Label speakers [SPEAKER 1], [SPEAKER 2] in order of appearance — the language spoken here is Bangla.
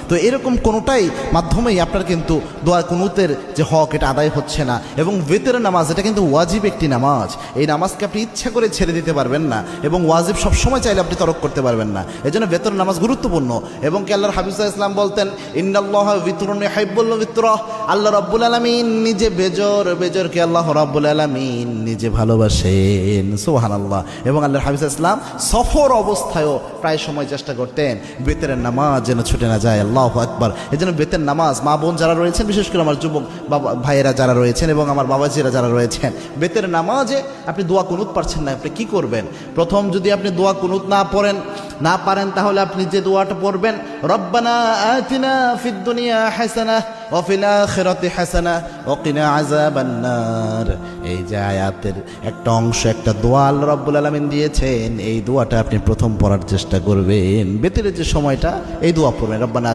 [SPEAKER 1] তো এরকম কোনোটাই মাধ্যমেই আপনার কিন্তু দোয়া কুনুতের যে হক এটা আদায় হচ্ছে না। এবং বেতের নামাজ এটা কিন্তু ওয়াজিব একটি নামাজ, এই নামাজকে আপনি ইচ্ছা করে ছেড়ে দিতে পারবেন না এবং ওয়াজিব সবসময় চাইলে আপনি তরক করতে পারবেন না। এই জন্য বেতর নামাজ গুরুত্বপূর্ণ। এবং কি আল্লাহর হাবিব সাল্লাল্লাহু আলাইহি ওয়াসাল্লাম বলতেন, ইন্নাল্লাহা বিতরুন ইউহিব্বুল বিতরা, আল্লাহ রাব্বুল আলামিন নিজে বেজরকে আল্লাহ রাব্বুল আলামিন নিজে ভালোবাসেন। সুবহানাল্লাহ। এবং আল্লাহর হাবিব সাল্লাল্লাহু আলাইহি ওয়াসাল্লাম সফর অবস্থায়ও প্রায় সময় চেষ্টা করতেন বেতের নামাজ যেন ছুটে না যায়। আল্লাহু আকবার। এই জন্য বেতের নামাজ মা বোন যারা রয়েছেন, বিশেষ করে আমার যুবক বাবা ভাইয়েরা যারা রয়েছেন এবং আমার বাবাজিরা যারা রয়েছেন, বেতের নামাজে আপনি দোয়া কুনুত পারছেন না, আপনি কি করবেন? প্রথম যদি আপনি দোয়া কুনুত না পারেন তাহলে আপনি যে দোয়াটা পড়বেন, রব্বানা আতিনা ফিদ দুনিয়া হাসানাহ ওয়া ফিল আখিরাতি হাসানাহ ওয়া কিনা আযাবান নার। এই যে আয়াতের একটা অংশ, একটা দোয়া আল্লাহ রাব্বুল আলামিন দিয়েছেন, এই দোয়াটা আপনি প্রথম পড়ার চেষ্টা করবেন। বেতের যে সময়টা এই দোয়া পড়বেন, রব্বানা